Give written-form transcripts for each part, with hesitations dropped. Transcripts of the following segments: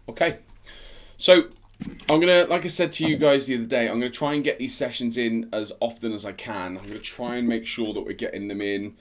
Okay, so I'm gonna, like I said to you guys the other day, I'm gonna try and get these sessions in as often as I can. I'm gonna try and make sure that we're getting them in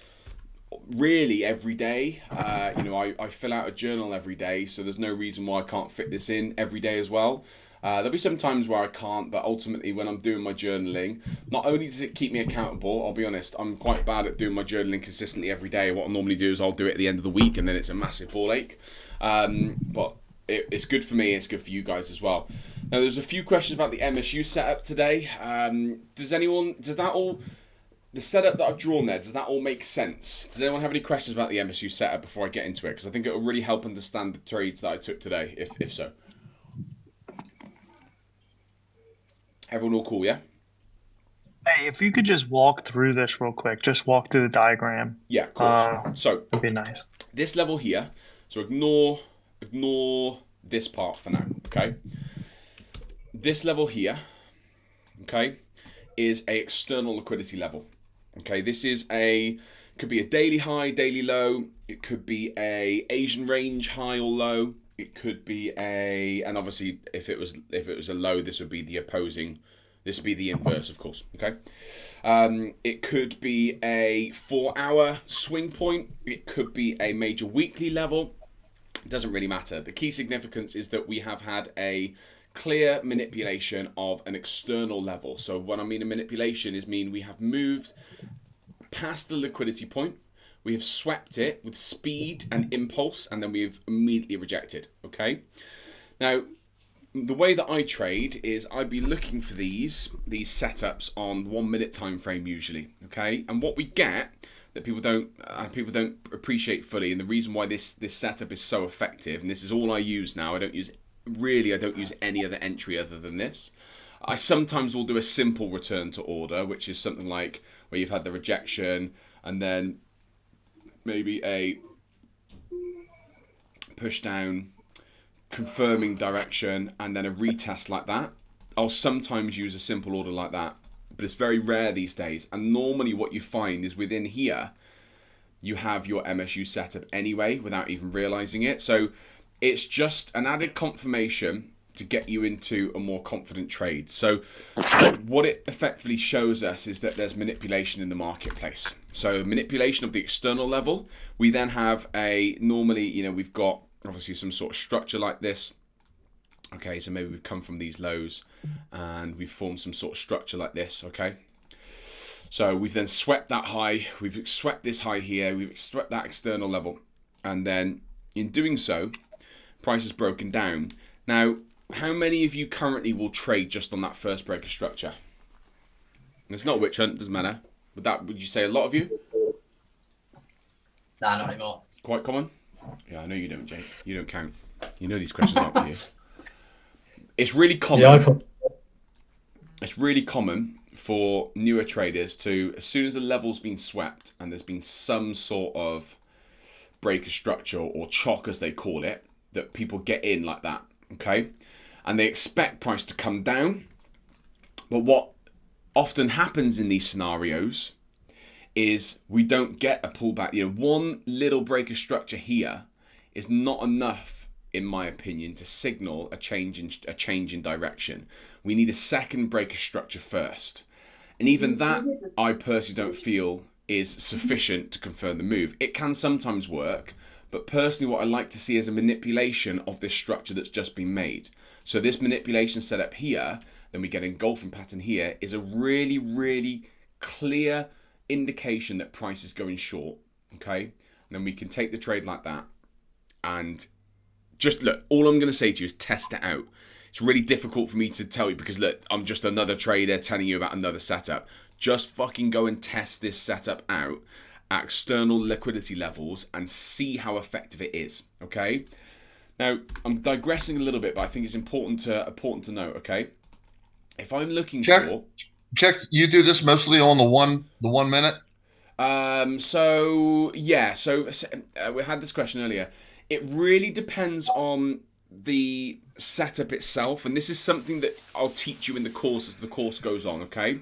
really every day. I fill out a journal every day, so there's no reason why I can't fit this in every day as well. There'll be some times where I can't, but ultimately when I'm doing my journaling, not only does it keep me accountable, I'll be honest, I'm quite bad at doing my journaling consistently every day. What I normally do is I'll do it at the end of the week and then it's a massive ball ache. But it's good for me, it's good for you guys as well. Now there's a few questions about the MSU setup today. The setup that I've drawn there, does that all make sense? Does anyone have any questions about the MSU setup before I get into it? Because I think it will really help understand the trades that I took today, if so. Everyone all cool, yeah? Hey, if you could just walk through this real quick, just walk through the diagram. Yeah, of course. So, That'd be nice. this level here, so ignore this part for now, okay? This level here, okay, is a external liquidity level. Okay, could be a daily high, daily low. It could be a Asian range high or low. It could be and obviously if it was a low, this would be the opposing. This would be the inverse, of course. Okay, it could be a 4-hour swing point. It could be a major weekly level. It doesn't really matter. The key significance is that we have had a clear manipulation of an external level. So what I mean a manipulation is we have moved past the liquidity point, we have swept it with speed and impulse, and then we've immediately rejected. Okay, now the way that I trade is I'd be looking for these setups on 1 minute time frame usually. Okay, and what we get that people don't appreciate fully, and the reason why this setup is so effective, and this is all I use now. I don't use any other entry other than this. I sometimes will do a simple return to order, which is something like where you've had the rejection and then maybe a push down, confirming direction, and then a retest like that. I'll sometimes use a simple order like that, but it's very rare these days. And normally what you find is within here, you have your MSU setup anyway without even realizing it. So it's just an added confirmation to get you into a more confident trade. So what it effectively shows us is that there's manipulation in the marketplace. So manipulation of the external level. We then have normally, we've got obviously some sort of structure like this. Okay, so maybe we've come from these lows and we've formed some sort of structure like this, okay? So we've then swept that high, we've swept this high here, we've swept that external level, and then in doing so, price has broken down. Now, how many of you currently will trade just on that first break of structure? It's not a witch hunt, doesn't matter. Would you say a lot of you? Nah, not anymore. Quite common? Yeah, I know you don't, Jake. You don't count. You know these questions aren't for you. It's really common. Yeah, It's really common for newer traders to, as soon as the level's been swept and there's been some sort of break of structure or chock as they call it, that people get in like that, okay? And they expect price to come down. But what often happens in these scenarios is we don't get a pullback. One little break of structure here is not enough, in my opinion, to signal a change in direction. We need a second break of structure first. And even that, I personally don't feel is sufficient to confirm the move. It can sometimes work, but personally what I like to see is a manipulation of this structure that's just been made. So this manipulation setup here, then we get engulfing pattern here, is a really, really clear indication that price is going short, okay? And then we can take the trade like that and just look, all I'm going to say to you is test it out. It's really difficult for me to tell you because look, I'm just another trader telling you about another setup. Just fucking go and test this setup out at external liquidity levels and see how effective it is, okay? Now, I'm digressing a little bit, but I think it's important to note, okay? If I'm looking for... Check, you do this mostly on the 1 minute? So we had this question earlier. It really depends on the setup itself, and this is something that I'll teach you in the course as the course goes on, okay?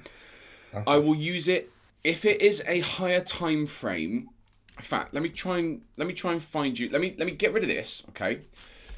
I will use it if it is a higher time frame. In fact, let me try and find you. Let me get rid of this, okay?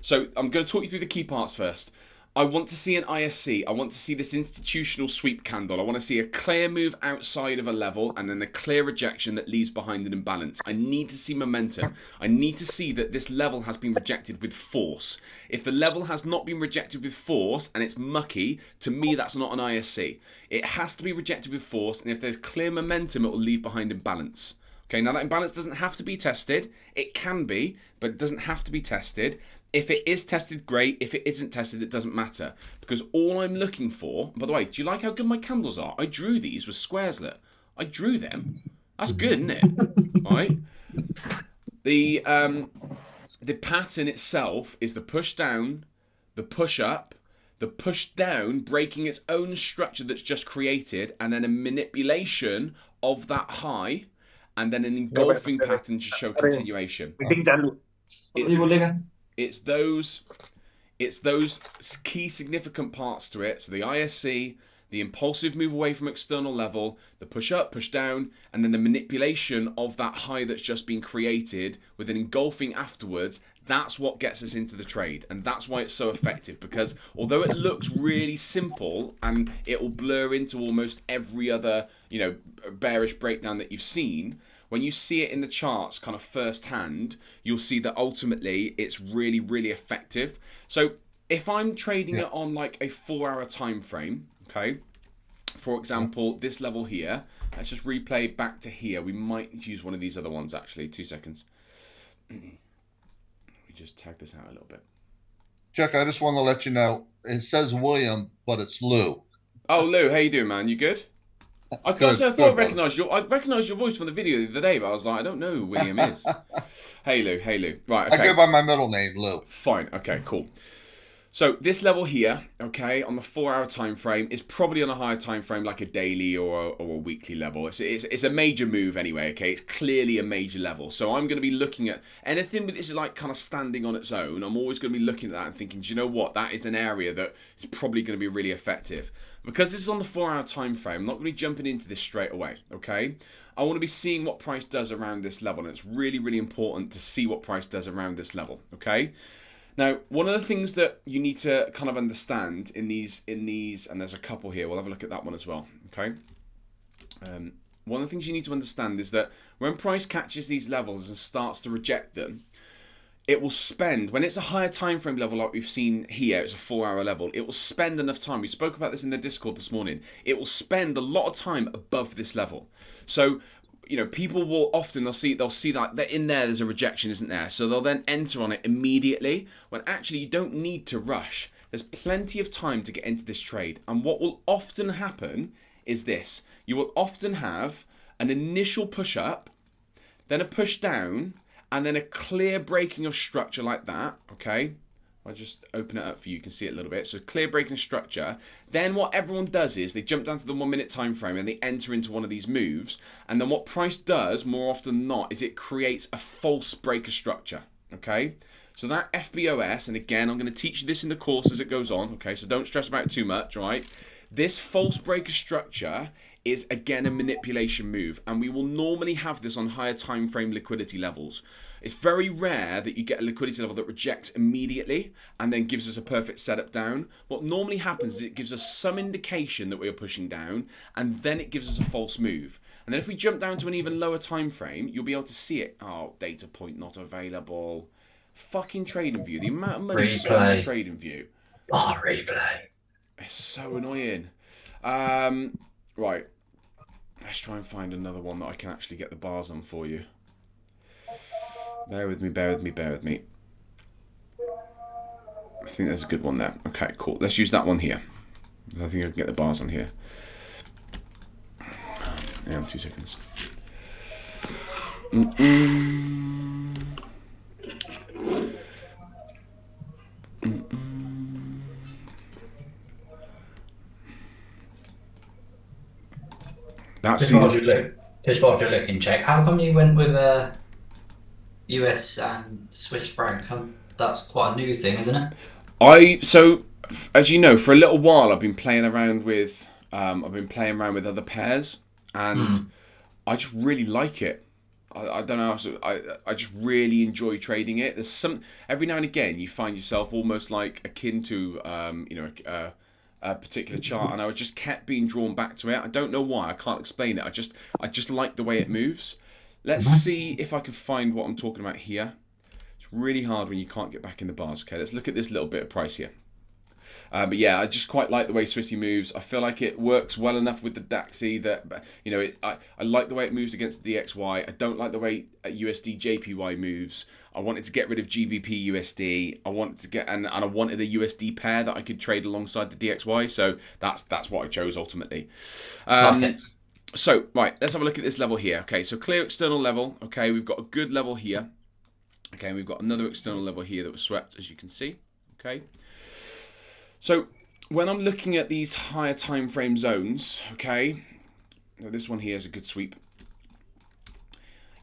So I'm going to talk you through the key parts first. I want to see an ISC. I want to see this institutional sweep candle. I want to see a clear move outside of a level and then a clear rejection that leaves behind an imbalance. I need to see momentum. I need to see that this level has been rejected with force. If the level has not been rejected with force and it's mucky, to me that's not an ISC. It has to be rejected with force, and if there's clear momentum, it will leave behind imbalance. Okay, now that imbalance doesn't have to be tested. It can be, but it doesn't have to be tested. If it is tested, great. If it isn't tested, it doesn't matter. Because all I'm looking for... By the way, do you like how good my candles are? I drew these with squares, look. I drew them. That's good, isn't it? Right? The pattern itself is the push down, the push up, the push down, breaking its own structure that's just created, and then a manipulation of that high, and then an engulfing pattern to show continuation. It's those key significant parts to it. So the ISC, the impulsive move away from external level, the push up, push down, and then the manipulation of that high that's just been created with an engulfing afterwards. That's what gets us into the trade, and that's why it's so effective, because although it looks really simple and it will blur into almost every other, bearish breakdown that you've seen, when you see it in the charts kind of firsthand, you'll see that ultimately it's really, really effective. So if I'm trading it on like a 4-hour time frame, okay, for example, this level here, let's just replay back to here. We might use one of these other ones actually. 2 seconds. Let me just tag this out a little bit. Chuck, I just want to let you know, it says William, but it's Lou. Oh, Lou, how you doing, man? You good? I thought I recognised your voice from the video the other day, but I was like, I don't know who William is. Hey Lou. Right, okay. I go by my middle name, Lou. Fine, okay, cool. So this level here, okay, on the 4-hour time frame is probably on a higher time frame, like a daily or a weekly level. It's a major move anyway, okay? It's clearly a major level. So I'm going to be looking at anything that is like kind of standing on its own. I'm always going to be looking at that and thinking, do you know what? That is an area that is probably going to be really effective. Because this is on the 4-hour time frame, I'm not going to be jumping into this straight away, okay? I want to be seeing what price does around this level, and it's really, really important to see what price does around this level, okay? Now, one of the things that you need to kind of understand in these, and there's a couple here, we'll have a look at that one as well, okay? One of the things you need to understand is that when price catches these levels and starts to reject them, it will spend, when it's a higher time frame level like we've seen here, it's a 4-hour level, it will spend enough time. We spoke about this in the Discord this morning. It will spend a lot of time above this level. So, people will often, they'll see that in there's a rejection, isn't there? So they'll then enter on it immediately, when actually you don't need to rush. There's plenty of time to get into this trade. And what will often happen is this. You will often have an initial push up, then a push down, and then a clear breaking of structure like that, okay? I'll just open it up for you, you can see it a little bit. So clear breaking of structure. Then what everyone does is they jump down to the 1 minute time frame and they enter into one of these moves. And then what price does, more often than not, is it creates a false break of structure, okay? So that FBOS, and again, I'm going to teach you this in the course as it goes on, okay? So don't stress about it too much, all right? This false break of structure is again a manipulation move, and we will normally have this on higher time frame liquidity levels. It's very rare that you get a liquidity level that rejects immediately and then gives us a perfect setup down. What normally happens is it gives us some indication that we are pushing down, and then it gives us a false move. And then if we jump down to an even lower time frame, you'll be able to see it. Oh, data point not available. Fucking trading view. The amount of money you spend on trading view. Oh, replay. It's so annoying. Right. Let's try and find another one that I can actually get the bars on for you. Bear with me. I think there's a good one there. Okay, cool. Let's use that one here. I think I can get the bars on here. Hang on 2 seconds. Just while you're looking, check. How come you went with US and Swiss franc? That's quite a new thing, isn't it? So as you know, for a little while I've been playing around with other pairs, and I just really like it. I don't know. I just really enjoy trading it. There's some every now and again you find yourself almost like akin to a particular chart, and I just kept being drawn back to it. I don't know why. I can't explain it. I just like the way it moves. Let's see if I can find what I'm talking about here. It's really hard when you can't get back in the bars. Okay, let's look at this little bit of price here. But yeah, I just quite like the way Swissy moves. I feel like it works well enough with the DAXI that, you know, I like the way it moves against the DXY. I don't like the way USD JPY moves. I wanted to get rid of GBP USD. I wanted to get and I wanted a USD pair that I could trade alongside the DXY. So that's what I chose ultimately. Okay. So right, let's have a look at this level here. Okay, so clear external level. Okay, we've got a good level here. Okay, we've got another external level here that was swept, as you can see. Okay. So when I'm looking at these higher time frame zones, okay, now this one here is a good sweep.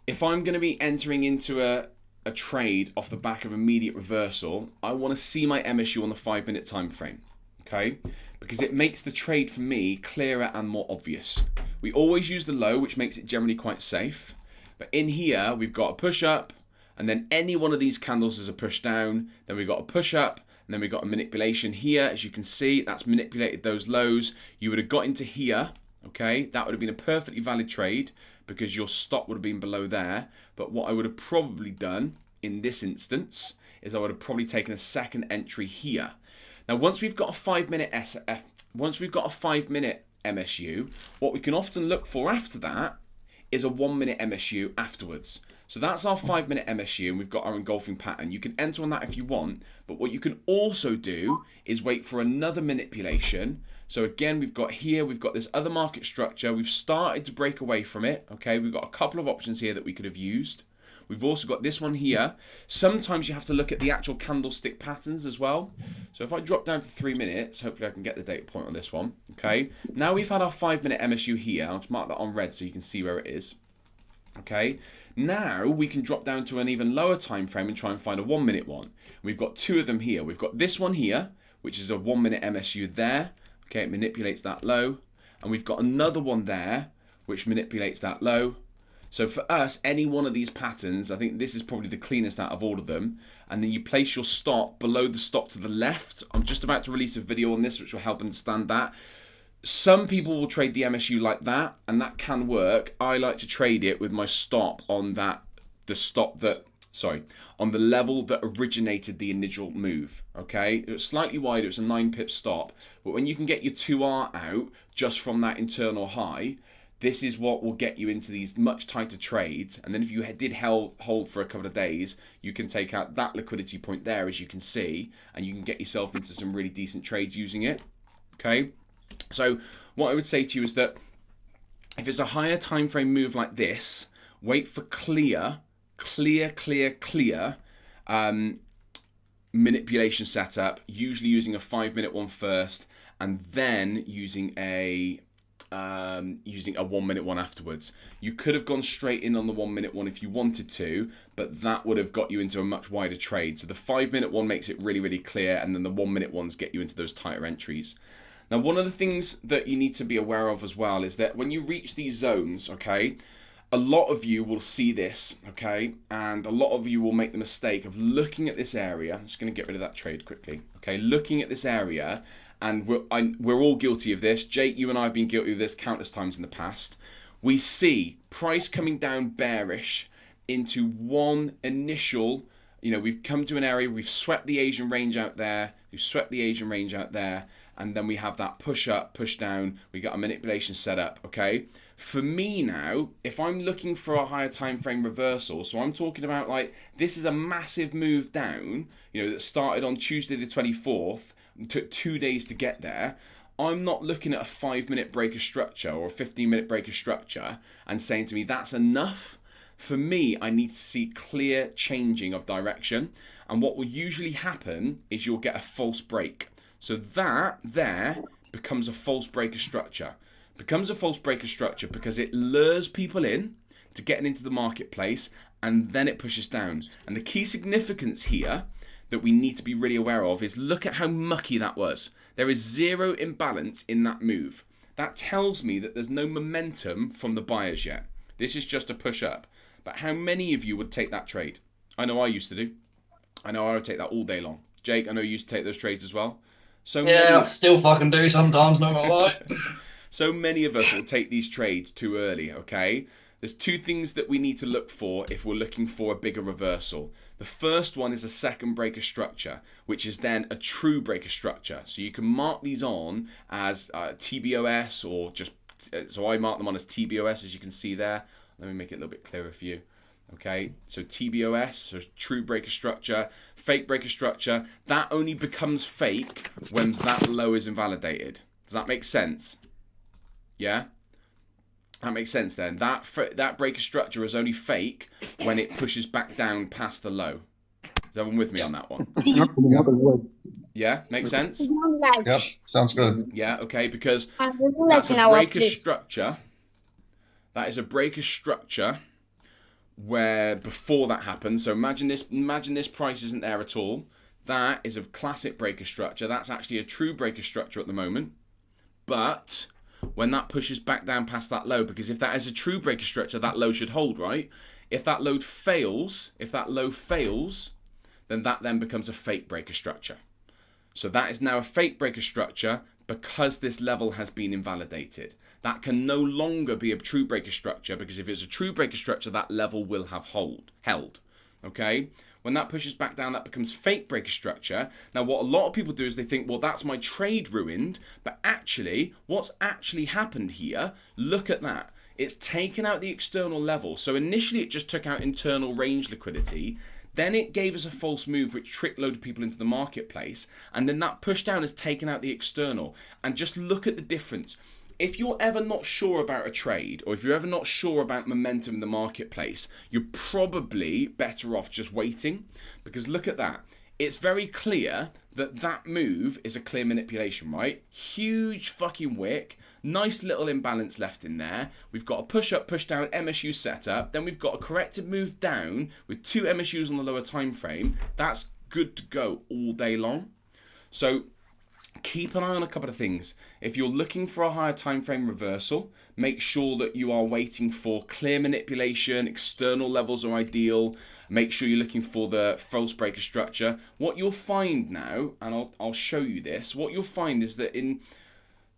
If I'm going to be entering into a trade off the back of immediate reversal, I want to see my MSU on the 5-minute time frame, okay, because it makes the trade for me clearer and more obvious. We always use the low, which makes it generally quite safe. But in here, we've got a push up, and then any one of these candles is a push down. Then we've got a push up. And then we've got a manipulation here. As you can see, that's manipulated those lows. You would have got into here, okay? That would have been a perfectly valid trade because your stop would have been below there. But what I would have probably done in this instance is I would have probably taken a second entry here. Now, once we've got a 5-minute SF, once we've got a 5-minute MSU, what we can often look for after that is a 1-minute MSU afterwards. So that's our 5-minute MSU, and we've got our engulfing pattern. You can enter on that if you want, but what you can also do is wait for another manipulation. So again, we've got here, we've got this other market structure. We've started to break away from it, okay? We've got a couple of options here that we could have used. We've also got this one here. Sometimes you have to look at the actual candlestick patterns as well. So if I drop down to 3 minutes, hopefully I can get the data point on this one, okay? Now we've had our 5-minute MSU here. I'll just mark that on red so you can see where it is. Okay, now we can drop down to an even lower time frame and try and find a 1-minute one. We've got two of them here. We've got this one here, which is a 1-minute MSU there. Okay, it manipulates that low. And we've got another one there, which manipulates that low. So for us, any one of these patterns, I think this is probably the cleanest out of all of them. And then you place your stop below the stop to the left. I'm just about to release a video on this, which will help understand that. Some people will trade the MSU like that, and that can work. I like to trade it with my stop on that, on the level that originated the initial move. Okay, it was slightly wider, it's a 9-pip stop, but when you can get your 2R out just from that internal high, this is what will get you into these much tighter trades. And then if you did hold for a couple of days, you can take out that liquidity point there, as you can see, and you can get yourself into some really decent trades using it. Okay. So what I would say to you is that if it's a higher time frame move like this, wait for clear manipulation setup, usually using a 5-minute one first, and then using a 1-minute one afterwards. You could have gone straight in on the 1-minute one if you wanted to, but that would have got you into a much wider trade. So the 5-minute one makes it really, really clear, and then the 1-minute ones get you into those tighter entries. Now, one of the things that you need to be aware of as well is that when you reach these zones, okay, a lot of you will see this, okay, and a lot of you will make the mistake of looking at this area. I'm just going to get rid of that trade quickly, okay, looking at this area, and we're all guilty of this. Jake, you and I have been guilty of this countless times in the past. We see price coming down bearish into one initial, we've come to an area, we've swept the Asian range out there, and then we have that push up, push down, we got a manipulation set up, okay? For me now, if I'm looking for a higher time frame reversal, so I'm talking about like, this is a massive move down, that started on Tuesday the 24th, took 2 days to get there. I'm not looking at a 5-minute breaker structure or a 15-minute breaker structure and saying to me, that's enough. For me, I need to see clear changing of direction. And what will usually happen is you'll get a false break. So that there becomes a false breaker structure. Becomes a false breaker structure because it lures people in to getting into the marketplace, and then it pushes down. And the key significance here that we need to be really aware of is look at how mucky that was. There is zero imbalance in that move. That tells me that there's no momentum from the buyers yet. This is just a push up. But how many of you would take that trade? I know I used to do. I know I would take that all day long. Jake, I know you used to take those trades as well. So Yeah, I still fucking do sometimes, not gonna lie. So many of us will take these trades too early, okay? There's two things that we need to look for if we're looking for a bigger reversal. The first one is a second breaker structure, which is then a true breaker structure. So you can mark these on as TBOS or just, so I mark them on as TBOS, as you can see there. Let me make it a little bit clearer for you. Okay, so TBOS, so true breaker structure, fake breaker structure, that only becomes fake when that low is invalidated. Does that make sense? Yeah? That makes sense then. That breaker structure is only fake when it pushes back down past the low. Is everyone with me on that one? Yeah, makes sense? Yep, sounds good. Yeah, okay, because that's a breaker structure. That is a breaker structure where before that happens, so imagine this price isn't there at all. That is a classic breaker structure. That's actually a true breaker structure at the moment. But when that pushes back down past that low, because if that is a true breaker structure, that low should hold, right? If that low fails, then that then becomes a fake breaker structure. So that is now a fake breaker structure because this level has been invalidated. That can no longer be a true breaker structure, because if it's a true breaker structure, that level will have held. Okay? When that pushes back down, that becomes fake breaker structure. Now, what a lot of people do is they think, well, that's my trade ruined. But actually, what's actually happened here, look at that. It's taken out the external level. So initially, it just took out internal range liquidity. Then it gave us a false move, which tricked loads of people into the marketplace. And then that push down has taken out the external. And just look at the difference. If you're ever not sure about a trade, or if you're ever not sure about momentum in the marketplace, you're probably better off just waiting. Because look at that. It's very clear that that move is a clear manipulation, right? Huge fucking wick. Nice little imbalance left in there. We've got a push up, push down MSU setup. Then we've got a corrected move down with 2 MSUs on the lower time frame. That's good to go all day long. So keep an eye on a couple of things. If you're looking for a higher time frame reversal, make sure that you are waiting for clear manipulation. External levels are ideal. Make sure you're looking for the false breaker structure. What you'll find now, and I'll show you this, what you'll find is that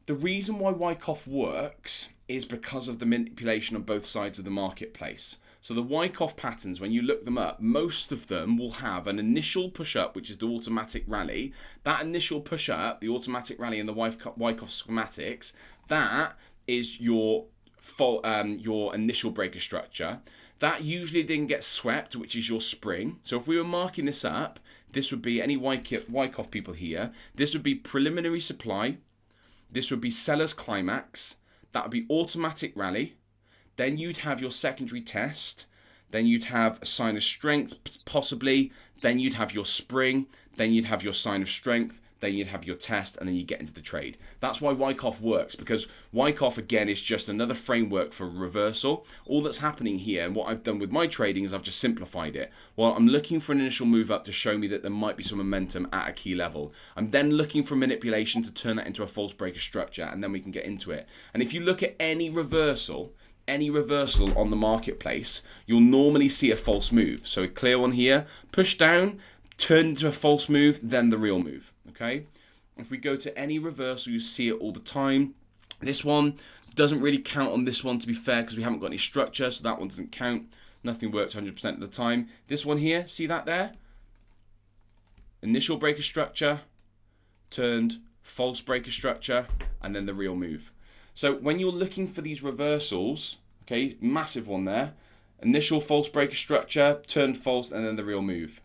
the reason why Wyckoff works is because of the manipulation on both sides of the marketplace. So the Wyckoff patterns, when you look them up, most of them will have an initial push-up, which is the automatic rally. That initial push-up, the automatic rally in the Wyckoff schematics, that is your initial breaker structure. That usually then gets swept, which is your spring. So if we were marking this up, this would be any Wyckoff people here. This would be preliminary supply. This would be seller's climax. That would be automatic rally. Then you'd have your secondary test. Then you'd have a sign of strength, possibly. Then you'd have your spring. Then you'd have your sign of strength. Then you'd have your test, and then you get into the trade. That's why Wyckoff works, because Wyckoff, again, is just another framework for reversal. All that's happening here, and what I've done with my trading, is I've just simplified it. Well, I'm looking for an initial move up to show me that there might be some momentum at a key level. I'm then looking for manipulation to turn that into a false breaker structure, and then we can get into it. And if you look at any reversal on the marketplace, you'll normally see a false move. So a clear one here, push down, turn into a false move, then the real move. Okay, if we go to any reversal, you see it all the time. This one doesn't really count on this one, to be fair, because we haven't got any structure, so that one doesn't count. Nothing works 100% of the time. This one here, see that there? Initial breaker structure, turned false breaker structure, and then the real move. So when you're looking for these reversals, okay, massive one there, initial false breaker structure, turned false, and then the real move.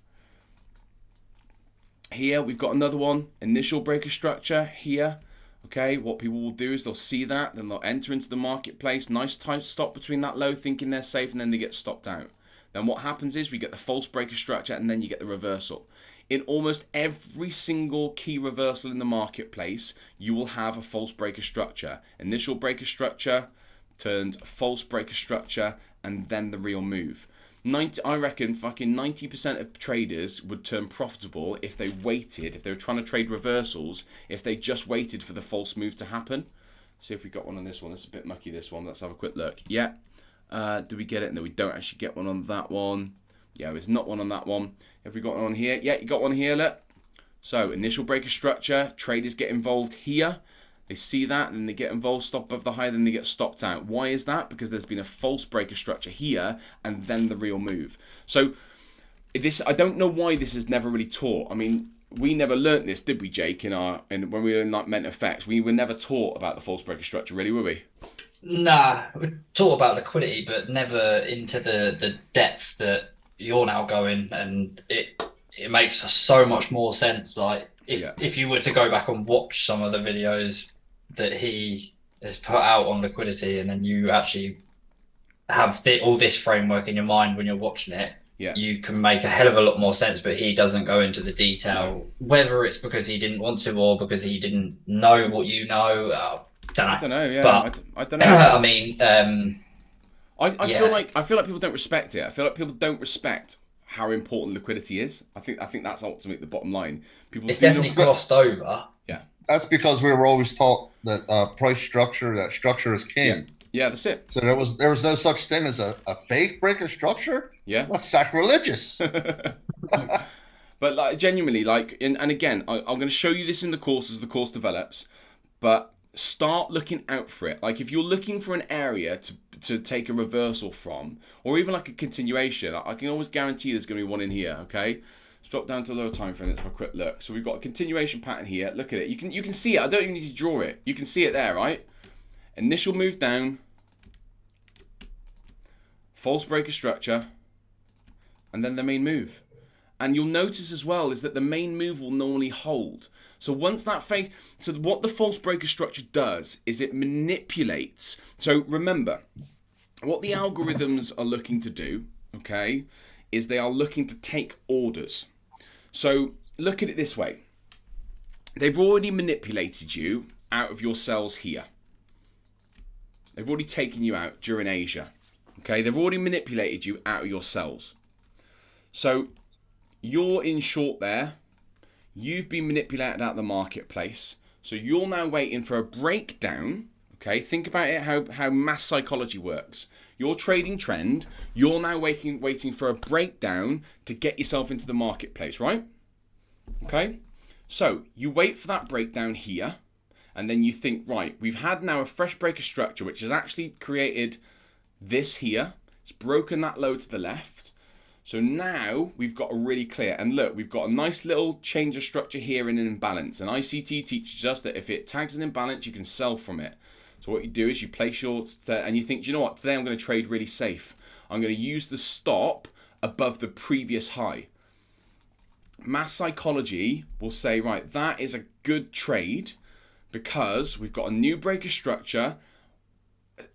Here we've got another one, initial breaker structure here. Okay, what people will do is they'll see that, then they'll enter into the marketplace, nice tight stop between that low, thinking they're safe, and then they get stopped out. Then what happens is we get the false breaker structure, and then you get the reversal. In almost every single key reversal in the marketplace, you will have a false breaker structure. Initial breaker structure, turned false breaker structure, and then the real move. I reckon fucking 90% of traders would turn profitable if they waited, if they were trying to trade reversals, if they just waited for the false move to happen. See if we got one on this one. It's a bit mucky, this one. Let's have a quick look. Yeah. Do we get it? No, we don't actually get one on that one. Yeah, there's not one on that one. Have we got one on here? Yeah, you got one here, look. So, initial breaker structure, traders get involved here. They see that, and then they get involved, stop above the high, then they get stopped out. Why is that? Because there's been a false breaker structure here, and then the real move. So, I don't know why this is never really taught. I mean, we never learnt this, did we, Jake, when we were in like MENTORSHIP? We were never taught about the false breaker structure, really, were we? Nah, we taught about liquidity, but never into the depth that you're now going, and it makes so much more sense. Like if you were to go back and watch some of the videos that he has put out on liquidity, and then you actually have all this framework in your mind when you're watching it, you can make a hell of a lot more sense. But he doesn't go into the detail, whether it's because he didn't want to or because he didn't know what you know. I don't know. Yeah, but, I don't know. I mean, I feel like people don't respect it. I feel like people don't respect how important liquidity is. I think that's ultimately the bottom line. People it's definitely glossed over. Yeah, that's because we were always taught that price structure, that structure is king. Yeah, that's it. So there was no such thing as a fake breaker structure. Yeah, that's sacrilegious. But like genuinely, like, and again, I'm going to show you this in the course as the course develops. But start looking out for it. Like if you're looking for an area to take a reversal from, or even like a continuation, I can always guarantee there's going to be one in here. Okay, let's drop down to a lower time frame. Let's have a quick look. So we've got a continuation pattern here. Look at it. You can see it. I don't even need to draw it. You can see it there, right? Initial move down, false breaker structure, and then the main move. And you'll notice as well is that the main move will normally hold. So once that phase, so what the false breaker structure does is it manipulates. So remember, what the algorithms are looking to do, okay, is they are looking to take orders. So look at it this way. They've already manipulated you out of your cells here. They've already taken you out during Asia. Okay, they've already manipulated you out of your cells. So you're in short there. You've been manipulated out of the marketplace. So you're now waiting for a breakdown. Okay, think about it, how mass psychology works. Your trading trend, you're now waiting for a breakdown to get yourself into the marketplace, right? Okay, so you wait for that breakdown here. And then you think, right, we've had now a fresh breaker structure, which has actually created this here. It's broken that low to the left. So now we've got a really clear, and look, we've got a nice little change of structure here in an imbalance. And ICT teaches us that if it tags an imbalance, you can sell from it. So what you do is you place your, and you think, do you know what, today I'm going to trade really safe. I'm going to use the stop above the previous high. Mass psychology will say, right, that is a good trade because we've got a new breaker structure.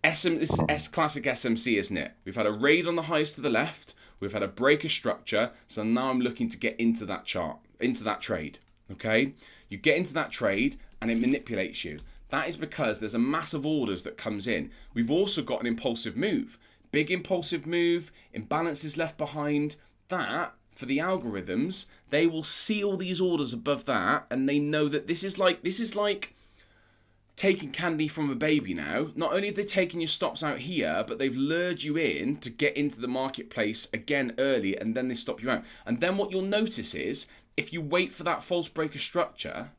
This is classic SMC, isn't it? We've had a raid on the highs to the left. We've had a breaker structure. So now I'm looking to get into that chart, into that trade. Okay? You get into that trade and it manipulates you. That is because there's a massive orders that comes in. We've also got an impulsive move. Big impulsive move, imbalances left behind. That, for the algorithms, they will see all these orders above that and they know that this is like taking candy from a baby now. Not only have they taken your stops out here, but they've lured you in to get into the marketplace again early, and then they stop you out. And then what you'll notice is, if you wait for that false breaker structure,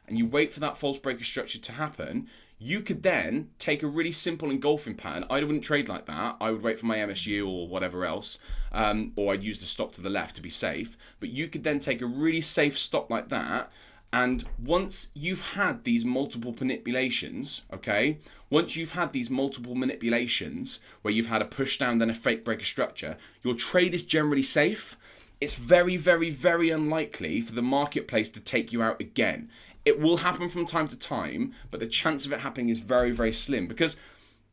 and you wait for that false breaker structure to happen, you could then take a really simple engulfing pattern. I wouldn't trade like that. I would wait for my MSU or whatever else, or I'd use the stop to the left to be safe. But you could then take a really safe stop like that. And once you've had these multiple manipulations, okay, once you've had these multiple manipulations where you've had a push down, then a fake breaker structure, your trade is generally safe. It's very, very, very unlikely for the marketplace to take you out again. It will happen from time to time, but the chance of it happening is very, very slim because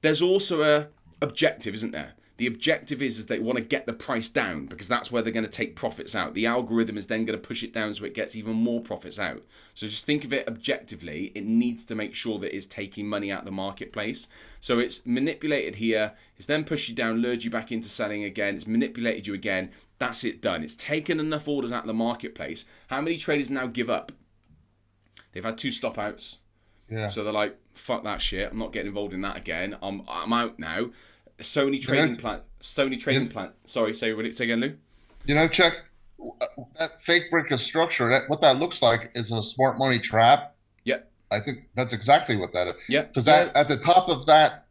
there's also a objective, isn't there? The objective is they want to get the price down because that's where they're going to take profits out. The algorithm is then going to push it down so it gets even more profits out. So just think of it objectively. It needs to make sure that it's taking money out of the marketplace. So it's manipulated here. It's then pushed you down, lured you back into selling again. It's manipulated you again. That's it done. It's taken enough orders out of the marketplace. How many traders now give up? They've had 2 stop outs. Yeah. So they're like, fuck that shit. I'm not getting involved in that again. I'm out now. Sony trading plan. Sony trading plan. Sorry, say again, Lou. Check that fake brick of structure. What that looks like is a smart money trap. Yeah. I think that's exactly what that is. Yeah. Because at the top of that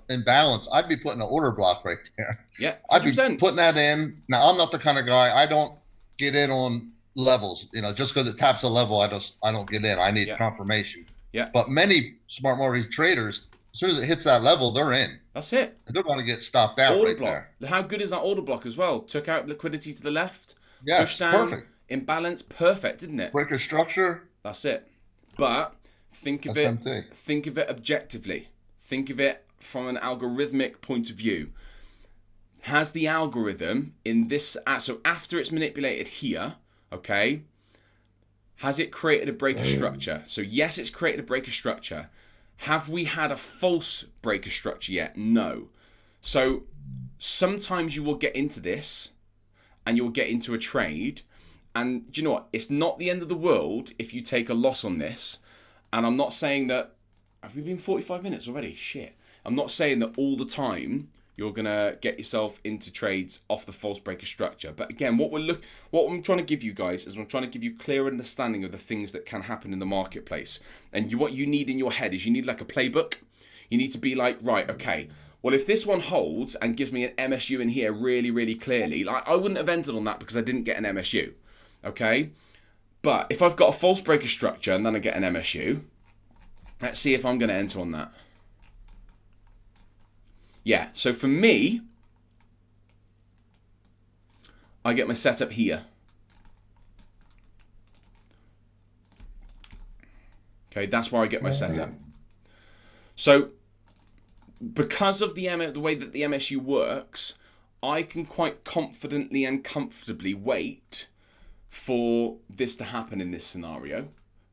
imbalance, I'd be putting an order block right there. Yeah. 100%. I'd be putting that in. Now, I'm not the kind of guy. I don't get in on levels. Just because it taps a level, I don't get in. I need confirmation. Yeah. But many smart money traders, as soon as it hits that level, they're in. That's it. They're going to get stopped out Order right block. there. How good is that order block as well? Took out liquidity to the left. Yes, pushed down, perfect. Imbalance, perfect, didn't it? Break of structure. That's it. But think of it objectively. Think of it from an algorithmic point of view. Has the algorithm in this, so after it's manipulated here, okay, has it created a breaker structure? So yes, it's created a breaker structure. Have we had a false breaker structure yet? No. So sometimes you will get into this and you'll get into a trade, and do you know what? It's not the end of the world if you take a loss on this. And I'm not saying that, have we been 45 minutes already? Shit. I'm not saying that all the time you're going to get yourself into trades off the false breaker structure. But again, what I'm trying to give you guys is I'm trying to give you clear understanding of the things that can happen in the marketplace. And what you need in your head is you need like a playbook. You need to be like, right, okay, well, if this one holds and gives me an MSU in here really, really clearly, like I wouldn't have entered on that because I didn't get an MSU, okay? But if I've got a false breaker structure and then I get an MSU, let's see if I'm going to enter on that. Yeah, so for me, I get my setup here. Okay, that's where I get my setup. So because of the way that the MSU works, I can quite confidently and comfortably wait for this to happen in this scenario.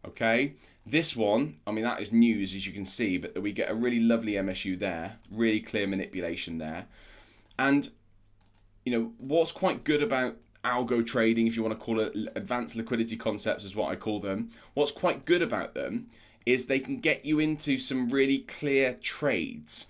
Okay, this one, I mean, that is news, as you can see, but we get a really lovely MSU there, really clear manipulation there. And what's quite good about algo trading, if you want to call it advanced liquidity concepts, is what I call them. What's quite good about them is they can get you into some really clear trades,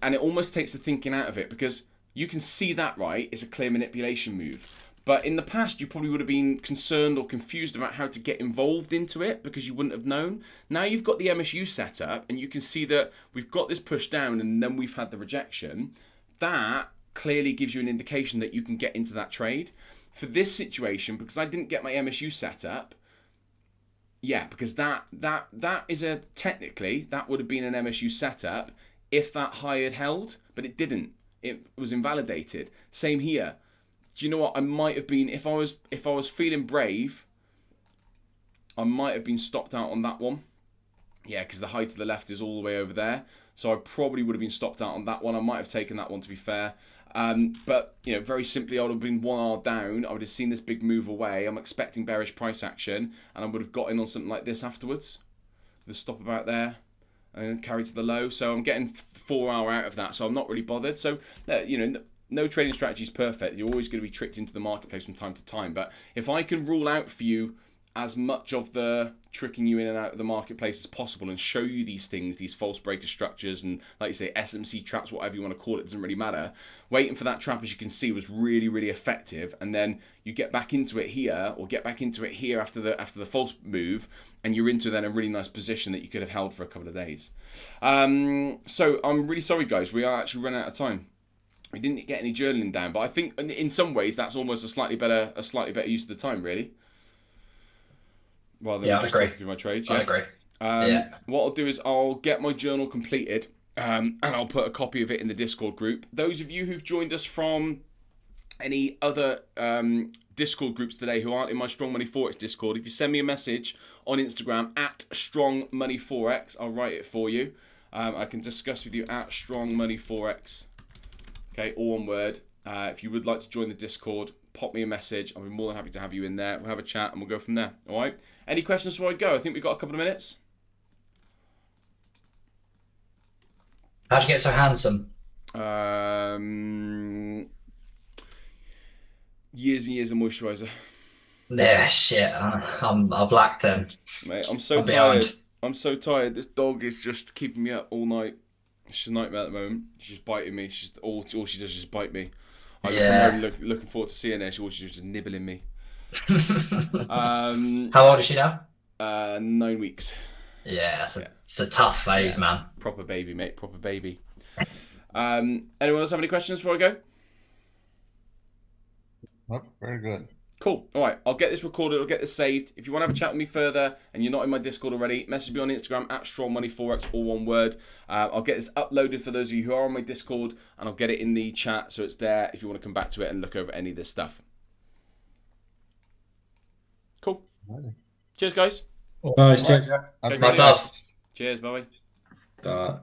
and it almost takes the thinking out of it, because you can see that, right? It's a clear manipulation move. But in the past, you probably would have been concerned or confused about how to get involved into it because you wouldn't have known. Now you've got the MSU set up and you can see that we've got this push down and then we've had the rejection. That clearly gives you an indication that you can get into that trade. For this situation, because I didn't get my MSU set up, yeah, because that is technically, that would have been an MSU setup if that high had held, but it didn't. It was invalidated. Same here. Do you know what? I might have been, if I was feeling brave, I might have been stopped out on that one. Yeah, because the high to the left is all the way over there. So I probably would have been stopped out on that one. I might have taken that one, to be fair. But, very simply, I would have been 1R down. I would have seen this big move away. I'm expecting bearish price action. And I would have got in on something like this afterwards. The stop about there. And then carry to the low. So I'm getting 4 hour out of that. So I'm not really bothered. So, no trading strategy is perfect. You're always going to be tricked into the marketplace from time to time. But if I can rule out for you as much of the tricking you in and out of the marketplace as possible and show you these things, these false breaker structures and, like you say, SMC traps, whatever you want to call it, doesn't really matter. Waiting for that trap, as you can see, was really, really effective. And then you get back into it here, or get back into it here after the false move, and you're into then a really nice position that you could have held for a couple of days. So I'm really sorry, guys. We are actually running out of time. We didn't get any journaling down, but I think in some ways that's almost a slightly better use of the time, really. Rather than just talking through my trades. Yeah, I agree. What I'll do is I'll get my journal completed, and I'll put a copy of it in the Discord group. Those of you who've joined us from any other Discord groups today who aren't in my Strong Money Forex Discord, if you send me a message on Instagram at Strong Money Forex, I'll write it for you. I can discuss with you at Strong Money Forex. Okay, all one word. If you would like to join the Discord, pop me a message. I'll be more than happy to have you in there. We'll have a chat and we'll go from there. All right? Any questions before I go? I think we've got a couple of minutes. How'd you get so handsome? Years and years of moisturiser. Yeah, shit. I'm black then. Mate, I'm so tired. I'm so tired. This dog is just keeping me up all night. She's a nightmare at the moment. She's biting me. She's all she does is just bite me. I Yeah. come home looking forward to seeing her. All she does is just nibbling me. How old is she now? 9 weeks. Yeah, it's a tough phase, man. Proper baby, mate. Proper baby. Anyone else have any questions before I go? Nope, very good. Cool. All right. I'll get this recorded. I'll get this saved. If you want to have a chat with me further and you're not in my Discord already, message me on Instagram at StrongMoneyForex, all one word. I'll get this uploaded for those of you who are on my Discord, and I'll get it in the chat so it's there if you want to come back to it and look over any of this stuff. Cool. Alrighty. Cheers, guys. Nice, cheers. Have a Bye. great day. Cheers. Bye. Bye.